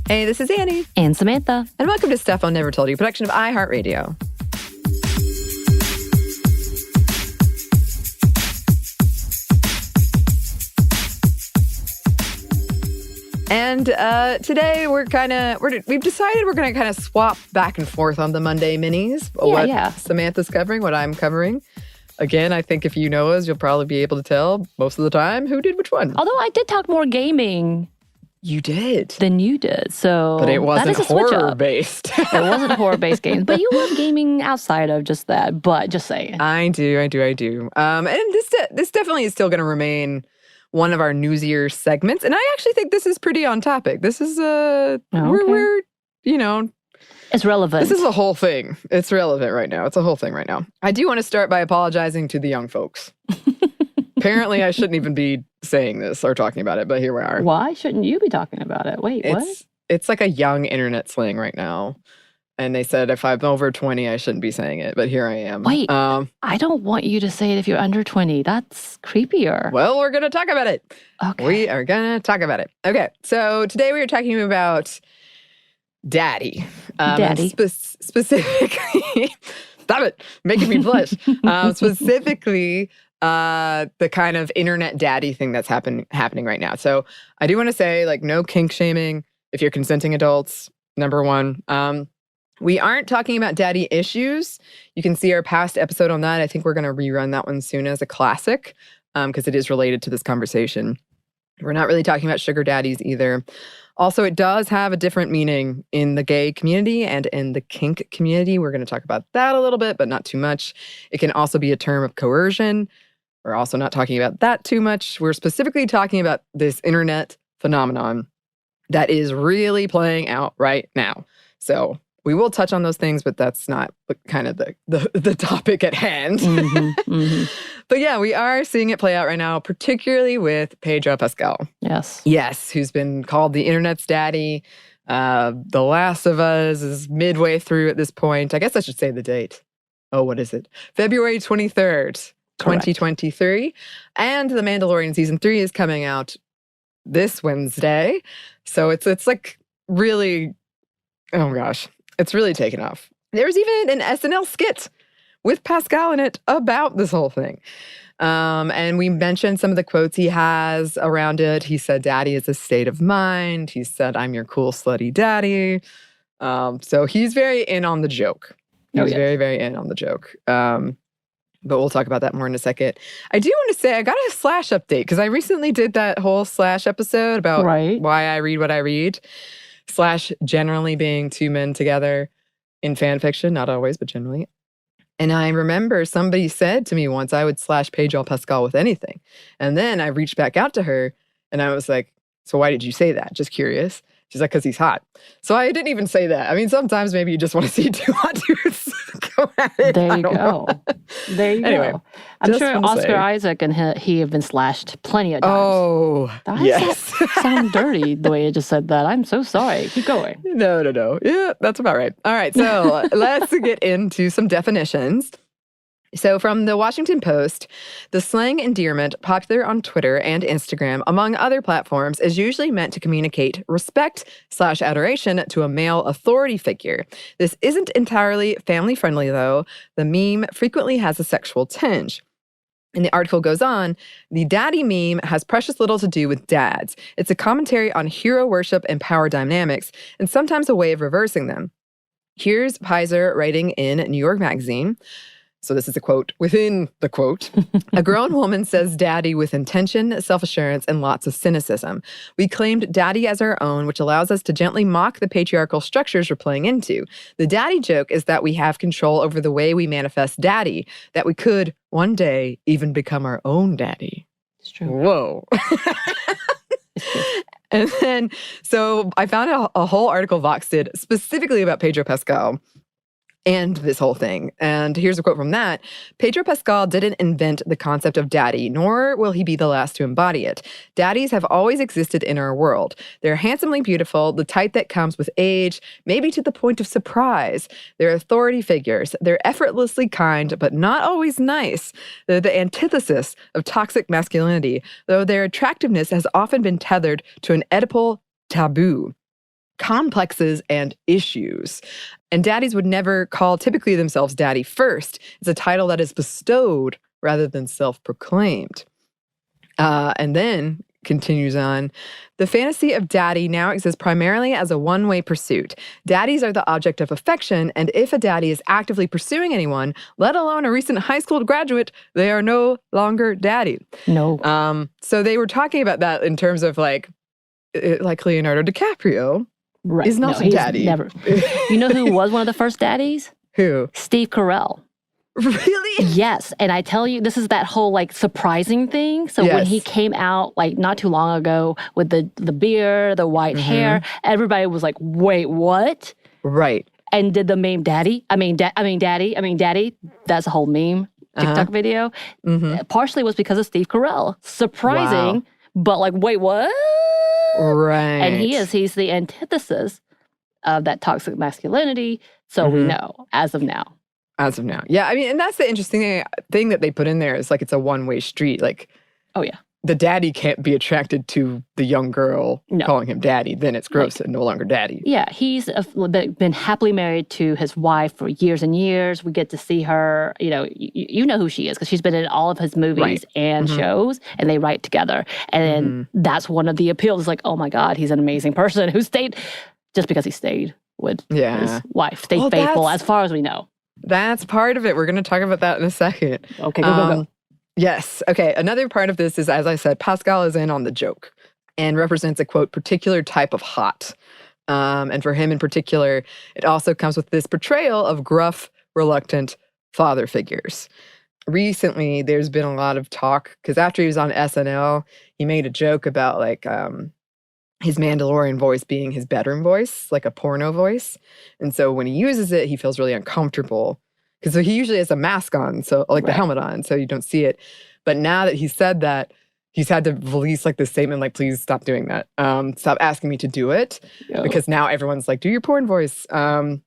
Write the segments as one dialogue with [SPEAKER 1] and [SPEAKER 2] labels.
[SPEAKER 1] Hey, this is Anney.
[SPEAKER 2] And Samantha.
[SPEAKER 1] And welcome to Stuff I'll Never Told You, production of iHeartRadio. And today we've decided we're going to kind of swap back and forth on the Monday minis. What Samantha's covering, what I'm covering. Again, I think if you know us, you'll probably be able to tell most of the time who did which one.
[SPEAKER 2] Although I did talk more gaming.
[SPEAKER 1] You did.
[SPEAKER 2] Than you did. So
[SPEAKER 1] but it wasn't horror-based.
[SPEAKER 2] It wasn't horror-based games. But you love gaming outside of just that. But just saying.
[SPEAKER 1] I do. And this definitely is still going to remain one of our newsier segments. And I actually think this is pretty on topic. This is, we're
[SPEAKER 2] it's relevant.
[SPEAKER 1] This is a whole thing. It's relevant right now. It's a whole thing right now. I do want to start by apologizing to the young folks. Apparently, I shouldn't even be saying this or talking about it, but here we are.
[SPEAKER 2] Why shouldn't you be talking about it? Wait, what?
[SPEAKER 1] It's like a young internet slang right now. And they said if I'm over 20, I shouldn't be saying it, but here I am.
[SPEAKER 2] Wait, I don't want you to say it if you're under 20. That's creepier.
[SPEAKER 1] Well, we're going to talk about it.
[SPEAKER 2] Okay.
[SPEAKER 1] We are going to talk about it. Okay, so today we are talking about daddy.
[SPEAKER 2] Daddy.
[SPEAKER 1] Specifically, stop it, making me blush. Specifically, the kind of internet daddy thing that's happening right now. So I do want to say, no kink shaming if you're consenting adults, number one. We aren't talking about daddy issues. You can see our past episode on that. I think we're going to rerun that one soon as a classic because it is related to this conversation. We're not really talking about sugar daddies either. Also, it does have a different meaning in the gay community and in the kink community. We're going to talk about that a little bit, but not too much. It can also be a term of coercion. We're also not talking about that too much. We're specifically talking about this internet phenomenon that is really playing out right now. So we will touch on those things, but that's not kind of the topic at hand. But yeah, we are seeing it play out right now, particularly with Pedro Pascal. Yes, who's been called the internet's daddy. The Last of Us is midway through at this point. I guess I should say the date. Oh, what is it? February 23rd, 2023. And The Mandalorian Season 3 is coming out this Wednesday. So it's like really, oh gosh. It's really taken off. There's even an SNL skit with Pascal in it about this whole thing. And we mentioned some of the quotes he has around it. He said, daddy is a state of mind. He said, I'm your cool, slutty daddy. So he's very in on the joke. He's very, very in on the joke. But we'll talk about that more in a second. I do want to say I got a Slash update because I recently did that whole Slash episode about why I read what I read. Slash generally being two men together in fan fiction, not always, but generally. And I remember somebody said to me once I would slash Pedro Pascal with anything. And then I reached back out to her and I was like, so why did you say that? Just curious. She's like, because he's hot. So I didn't even say that. I mean, sometimes maybe you just want to see two hot dudes go at it.
[SPEAKER 2] There you go.
[SPEAKER 1] Anyway,
[SPEAKER 2] I'm sure Oscar Isaac and he have been slashed plenty of times.
[SPEAKER 1] Oh, yes.
[SPEAKER 2] That sound dirty the way you just said that. I'm so sorry. Keep going.
[SPEAKER 1] No. Yeah, that's about right. All right, so let's get into some definitions. So from the Washington Post, the slang endearment popular on Twitter and Instagram, among other platforms, is usually meant to communicate respect/adoration to a male authority figure. This isn't entirely family-friendly, though. The meme frequently has a sexual tinge. And the article goes on, the daddy meme has precious little to do with dads. It's a commentary on hero worship and power dynamics, and sometimes a way of reversing them. Here's Pizer writing in New York Magazine. So this is a quote within the quote. A grown woman says daddy with intention, self-assurance, and lots of cynicism. We claimed daddy as our own, which allows us to gently mock the patriarchal structures we're playing into. The daddy joke is that we have control over the way we manifest daddy, that we could, one day, even become our own daddy.
[SPEAKER 2] It's true.
[SPEAKER 1] Whoa. And then, so I found a whole article Vox did specifically about Pedro Pascal and this whole thing. And here's a quote from that. Pedro Pascal didn't invent the concept of daddy, nor will he be the last to embody it. Daddies have always existed in our world. They're handsomely beautiful, the type that comes with age, maybe to the point of surprise. They're authority figures. They're effortlessly kind, but not always nice. They're the antithesis of toxic masculinity, though their attractiveness has often been tethered to an Oedipal taboo. complexes and issues. And daddies would never call typically themselves daddy first. It's a title that is bestowed rather than self-proclaimed. And then continues on, the fantasy of daddy now exists primarily as a one-way pursuit. Daddies are the object of affection, and if a daddy is actively pursuing anyone, let alone a recent high school graduate, they are no longer daddy.
[SPEAKER 2] No.
[SPEAKER 1] So they were talking about that in terms of like Leonardo DiCaprio is not a daddy.
[SPEAKER 2] Never. You know who was one of the first daddies?
[SPEAKER 1] Who?
[SPEAKER 2] Steve Carell.
[SPEAKER 1] Really?
[SPEAKER 2] Yes. And I tell you, this is that whole like surprising thing. So when he came out like not too long ago with the beard, the white hair, everybody was like, wait, what?
[SPEAKER 1] Right.
[SPEAKER 2] And did the meme daddy? Daddy. That's a whole meme TikTok video. Partially was because of Steve Carell. Surprising, but like, wait, what?
[SPEAKER 1] Right.
[SPEAKER 2] And he's the antithesis of that toxic masculinity. So we know as of now.
[SPEAKER 1] As of now. Yeah, I mean, and that's the interesting thing that they put in there is like it's a one-way street. Like,
[SPEAKER 2] oh yeah,
[SPEAKER 1] the daddy can't be attracted to the young girl calling him daddy. Then it's gross and no longer daddy.
[SPEAKER 2] Yeah, he's been happily married to his wife for years and years. We get to see her, you know who she is because she's been in all of his movies and shows, and they write together. And that's one of the appeals. It's like, oh my God, he's an amazing person who stayed, just because he stayed with his wife, stayed faithful as far as we know.
[SPEAKER 1] That's part of it. We're going to talk about that in a second.
[SPEAKER 2] Okay, go.
[SPEAKER 1] Yes. Okay. Another part of this is, as I said, Pascal is in on the joke and represents a, quote, particular type of hot. And for him in particular, it also comes with this portrayal of gruff, reluctant father figures. Recently, there's been a lot of talk, because after he was on SNL, he made a joke about like his Mandalorian voice being his bedroom voice, like a porno voice. And so when he uses it, he feels really uncomfortable. Because he usually has a mask on, so like the helmet on, so you don't see it. But now that he said that, he's had to release like this statement, like, please stop doing that. Stop asking me to do it. Because now everyone's like, do your porn voice. And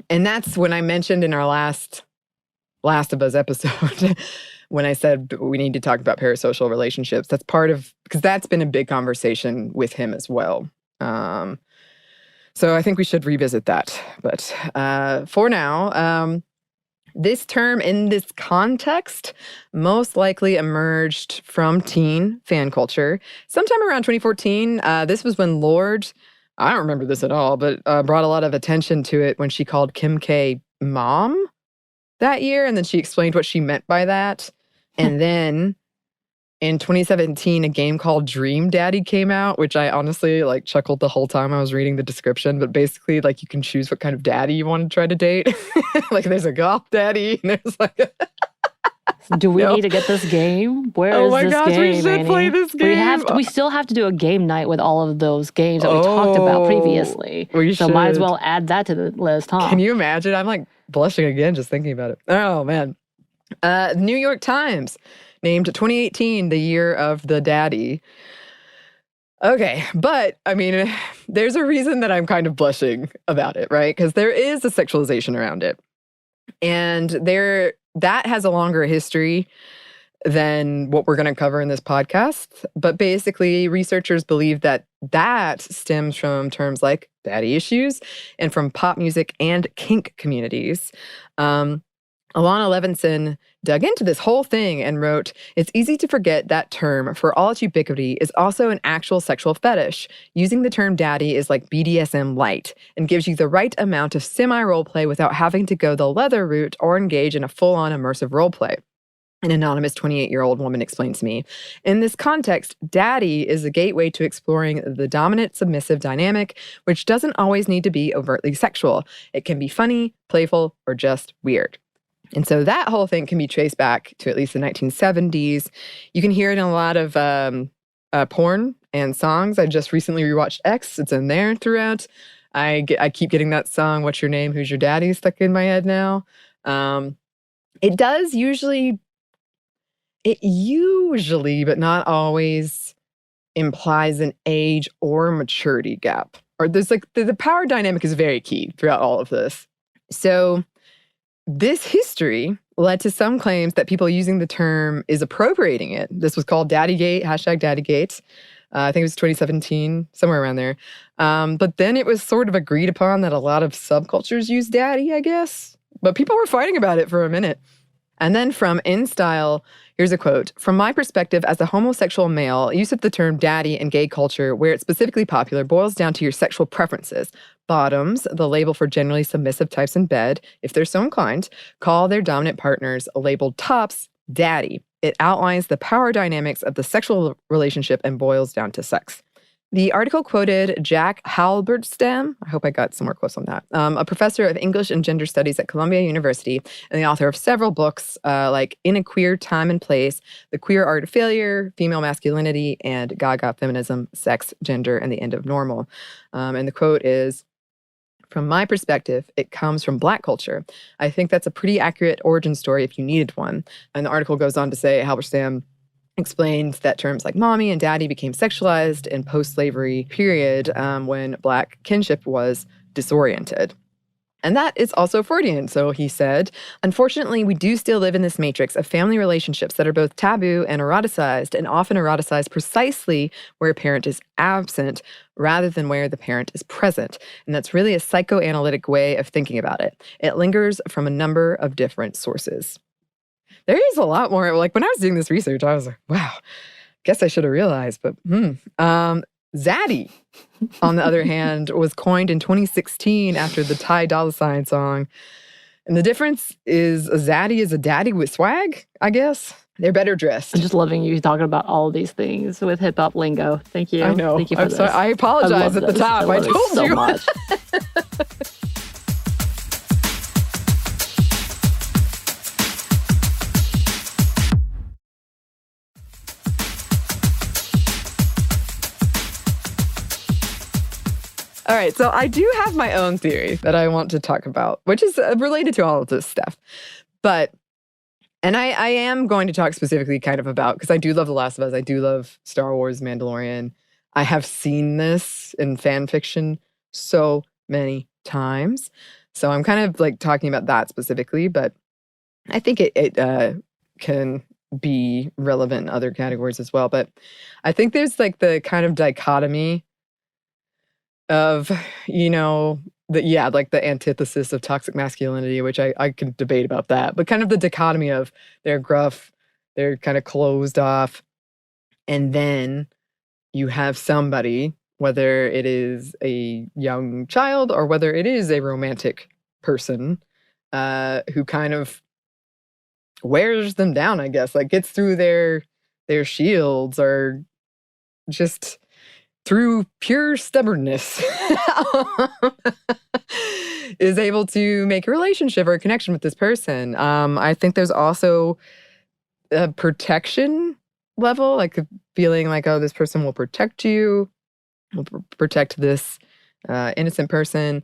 [SPEAKER 1] that's when I mentioned in our last abuzz episode, when I said we need to talk about parasocial relationships. That's part of, because that's been a big conversation with him as well. So I think we should revisit that. But for now, this term in this context most likely emerged from teen fan culture. Sometime around 2014, this was when Lorde, I don't remember this at all, but brought a lot of attention to it when she called Kim K mom that year. And then she explained what she meant by that. And then in 2017, a game called Dream Daddy came out, which I honestly like chuckled the whole time I was reading the description. But basically, like, you can choose what kind of daddy you want to try to date. Like, there's a golf daddy, and there's like
[SPEAKER 2] do we need to get this game? Where is this game? Oh my gosh,
[SPEAKER 1] we should play this game.
[SPEAKER 2] We still have to do a game night with all of those games that we talked about previously.
[SPEAKER 1] We
[SPEAKER 2] so
[SPEAKER 1] should.
[SPEAKER 2] Might as well add that to the list, huh?
[SPEAKER 1] Can you imagine? I'm like blushing again just thinking about it. Oh man. New York Times named 2018 the year of the daddy. Okay, but I mean, there's a reason that I'm kind of blushing about it, right? Because there is a sexualization around it. And that has a longer history than what we're going to cover in this podcast. But basically, researchers believe that stems from terms like daddy issues and from pop music and kink communities. Alana Levinson dug into this whole thing and wrote, "It's easy to forget that term, for all its ubiquity, is also an actual sexual fetish. Using the term daddy is like BDSM light and gives you the right amount of semi-role play without having to go the leather route or engage in a full-on immersive role play." An anonymous 28-year-old woman explained to me, "In this context, daddy is a gateway to exploring the dominant-submissive dynamic, which doesn't always need to be overtly sexual. It can be funny, playful, or just weird." And so that whole thing can be traced back to at least the 1970s. You can hear it in a lot of porn and songs. I just recently rewatched X. It's in there throughout. I keep getting that song, "What's Your Name? Who's Your Daddy?" stuck in my head now. It usually, but not always, implies an age or maturity gap. Or there's like, the power dynamic is very key throughout all of this. So this history led to some claims that people using the term is appropriating it. This was called Daddygate, #Daddygate. I think it was 2017, somewhere around there. But then it was sort of agreed upon that a lot of subcultures use daddy, I guess. But people were fighting about it for a minute. And then from InStyle, here's a quote. From my perspective as a homosexual male, use of the term daddy in gay culture, where it's specifically popular, boils down to your sexual preferences. Bottoms, the label for generally submissive types in bed, if they're so inclined, call their dominant partners, labeled tops, daddy. It outlines the power dynamics of the sexual relationship and boils down to sex. The article quoted Jack Halberstam, I hope I got some more quotes on that, a professor of English and Gender Studies at Columbia University and the author of several books like In a Queer Time and Place, The Queer Art of Failure, Female Masculinity, and Gaga Feminism, Sex, Gender, and the End of Normal. And the quote is, from my perspective, it comes from Black culture. I think that's a pretty accurate origin story if you needed one. And the article goes on to say, Halberstam explains that terms like mommy and daddy became sexualized in post-slavery period when Black kinship was disoriented. And that is also Freudian. So he said, unfortunately, we do still live in this matrix of family relationships that are both taboo and eroticized, and often eroticized precisely where a parent is absent rather than where the parent is present. And that's really a psychoanalytic way of thinking about it. It lingers from a number of different sources. There is a lot more. Like when I was doing this research, I was like, wow, guess I should have realized. But Zaddy, on the other hand, was coined in 2016 after the Ty Dolla $ign song. And the difference is a zaddy is a daddy with swag, I guess. They're better dressed.
[SPEAKER 2] I'm just loving you talking about all these things with hip hop lingo. Thank you.
[SPEAKER 1] I know.
[SPEAKER 2] Thank you for
[SPEAKER 1] I'm
[SPEAKER 2] this.
[SPEAKER 1] sorry. I apologize at the top. I told
[SPEAKER 2] so
[SPEAKER 1] you.
[SPEAKER 2] Much.
[SPEAKER 1] All right, so I do have my own theory that I want to talk about, which is related to all of this stuff. And I am going to talk specifically kind of about, because I do love The Last of Us, I do love Star Wars, Mandalorian. I have seen this in fan fiction so many times. So I'm kind of like talking about that specifically, but I think it can be relevant in other categories as well. But I think there's like the kind of dichotomy of, like the antithesis of toxic masculinity, which I can debate about that, but kind of the dichotomy of they're gruff, they're kind of closed off, and then you have somebody, whether it is a young child or whether it is a romantic person, who kind of wears them down, I guess, like gets through their shields or just through pure stubbornness is able to make a relationship or a connection with this person. I think there's also a protection level, like a feeling like, oh, this person will protect you, will protect this innocent person.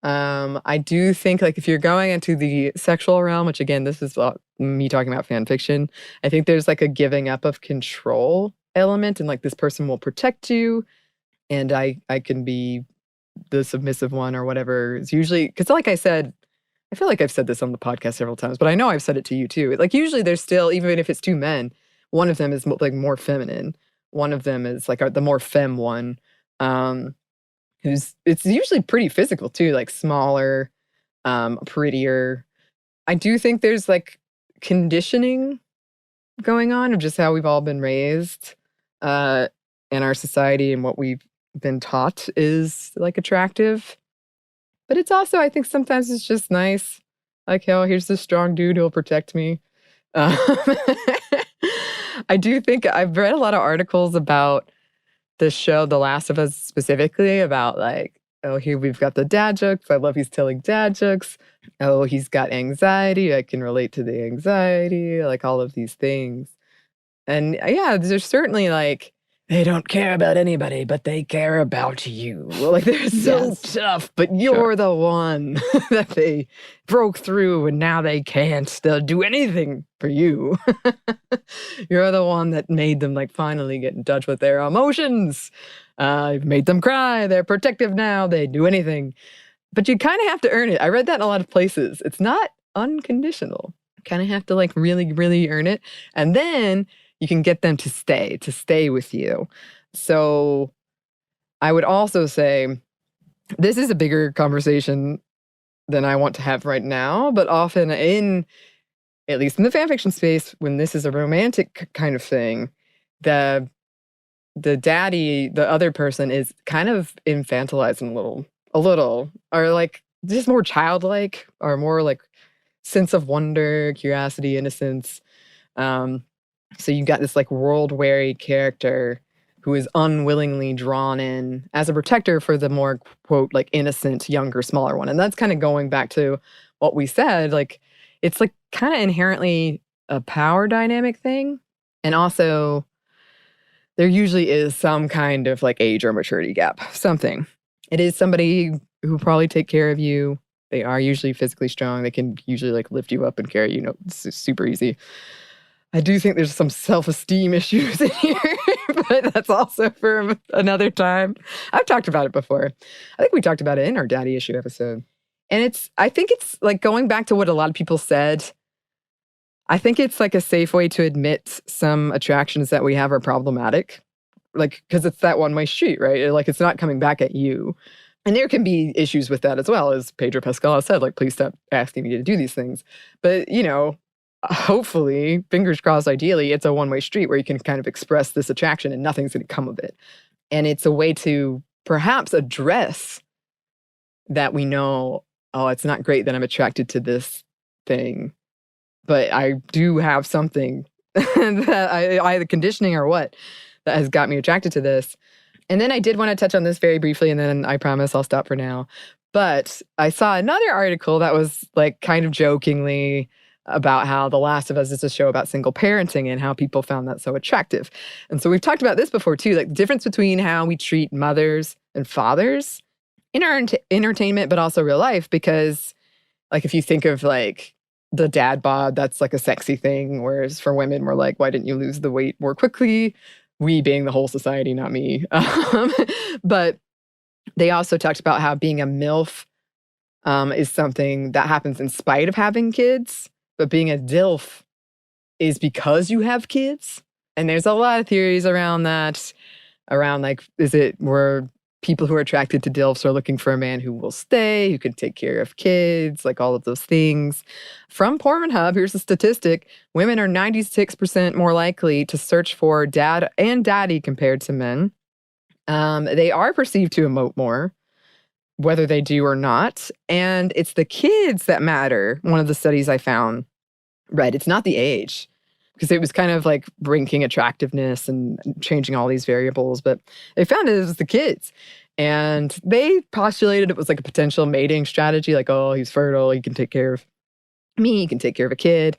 [SPEAKER 1] I do think like if you're going into the sexual realm, which again, this is me talking about fan fiction, I think there's like a giving up of control element and like this person will protect you. And I can be the submissive one or whatever. It's usually, because like I said, I feel like I've said this on the podcast several times, but I know I've said it to you too. Like usually there's still, even if it's two men, one of them is like more feminine. One of them is like the more femme one, it's usually pretty physical too, like smaller, prettier. I do think there's like conditioning going on of just how we've all been raised in our society and what we've been taught is like attractive. But it's also, I think sometimes it's just nice. Like, oh, here's this strong dude who'll protect me. I do think I've read a lot of articles about the show The Last of Us specifically about like, oh, here we've got the dad jokes. I love he's telling dad jokes. Oh, he's got anxiety. I can relate to the anxiety, like all of these things. And yeah, there's certainly like, they don't care about anybody, but they care about you. Like they're so tough, but you're the one that they broke through and now they can't do anything for you. You're the one that made them like finally get in touch with their emotions. You've made them cry. They're protective now. They do anything. But you kind of have to earn it. I read that in a lot of places. It's not unconditional. You kind of have to like really, really earn it. And then you can get them to stay with you. So I would also say this is a bigger conversation than I want to have right now, but often at least in the fanfiction space, when this is a romantic kind of thing, the daddy, the other person, is kind of infantilized a little, or like just more childlike, or more like sense of wonder, curiosity, innocence. So you've got this like world-weary character who is unwillingly drawn in as a protector for the more, quote, like innocent, younger, smaller one. And that's kind of going back to what we said, like it's like kind of inherently a power dynamic thing. And also there usually is some kind of like age or maturity gap, something. It is somebody who probably take care of you. They are usually physically strong. They can usually like lift you up and carry you. It's super easy. I do think there's some self-esteem issues in here, but that's also for another time. I've talked about it before. I think we talked about it in our daddy issue episode. And I think it's like going back to what a lot of people said. I think it's like a safe way to admit some attractions that we have are problematic. Like, because it's that one-way street, right? Like, it's not coming back at you. And there can be issues with that as well, as Pedro Pascal said, like, please stop asking me to do these things. But, hopefully, fingers crossed, ideally, it's a one-way street where you can kind of express this attraction and nothing's going to come of it. And it's a way to perhaps address that we know, oh, it's not great that I'm attracted to this thing, but I do have something that either conditioning or what that has got me attracted to this. And then I did want to touch on this very briefly, and then I promise I'll stop for now. But I saw another article that was like kind of jokingly about how The Last of Us is a show about single parenting and how people found that so attractive. And so we've talked about this before too, like the difference between how we treat mothers and fathers in our entertainment, but also real life. Because like if you think of like the dad bod, that's like a sexy thing. Whereas for women, we're like, why didn't you lose the weight more quickly? We being the whole society, not me. But they also talked about how being a MILF is something that happens in spite of having kids. But being a DILF is because you have kids. And there's a lot of theories around that, around like, is it where people who are attracted to DILFs are looking for a man who will stay, who can take care of kids, like all of those things. From Pornhub, here's a statistic. Women are 96% more likely to search for dad and daddy compared to men. They are perceived to emote more, whether they do or not. And it's the kids that matter. One of the studies I found, right? It's not the age, because it was kind of like ranking attractiveness and changing all these variables. But they found it was the kids. And they postulated it was like a potential mating strategy. Like, oh, he's fertile. He can take care of me. He can take care of a kid.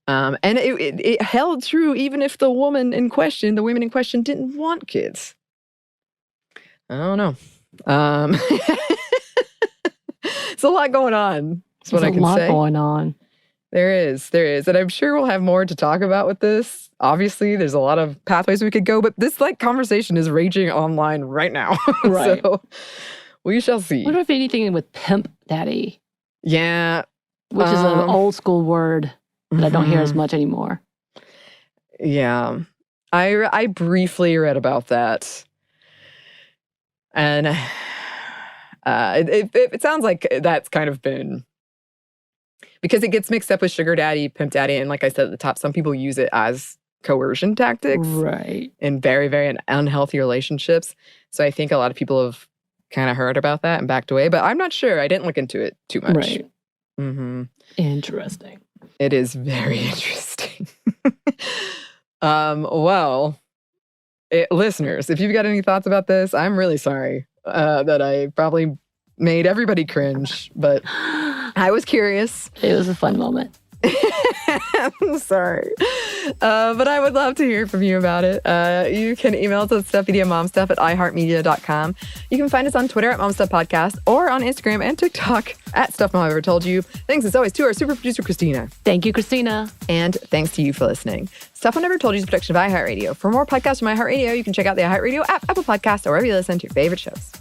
[SPEAKER 1] And it held true even if the women in question didn't want kids. I don't know. It's a lot going on. That's what I can say. There's a lot
[SPEAKER 2] going on.
[SPEAKER 1] There is. And I'm sure we'll have more to talk about with this. Obviously, there's a lot of pathways we could go, but this like conversation is raging online right now.
[SPEAKER 2] Right.
[SPEAKER 1] So we shall see.
[SPEAKER 2] I wonder if anything with pimp daddy.
[SPEAKER 1] Yeah.
[SPEAKER 2] Which is an old school word that I don't hear as much anymore.
[SPEAKER 1] Yeah. I briefly read about that. And it sounds like that's kind of been, because it gets mixed up with sugar daddy, pimp daddy, and like I said at the top, some people use it as coercion tactics.
[SPEAKER 2] Right.
[SPEAKER 1] In very, very unhealthy relationships. So I think a lot of people have kind of heard about that and backed away, but I'm not sure. I didn't look into it too much.
[SPEAKER 2] Right.
[SPEAKER 1] Mm-hmm.
[SPEAKER 2] Interesting.
[SPEAKER 1] It is very interesting. Listeners, if you've got any thoughts about this, I'm really sorry that I probably made everybody cringe, but I was curious.
[SPEAKER 2] It was a fun moment.
[SPEAKER 1] I'm sorry. But I would love to hear from you about it. You can email us at stuffmediamomstuff@iheartmedia.com. You can find us on Twitter at momstuffpodcast or on Instagram and TikTok at Stuff Mom Ever Told You. Thanks as always to our super producer, Christina.
[SPEAKER 2] Thank you, Christina.
[SPEAKER 1] And thanks to you for listening. Stuff Mom Never Told You is a production of iHeartRadio. For more podcasts from iHeartRadio, you can check out the iHeartRadio app, Apple Podcasts, or wherever you listen to your favorite shows.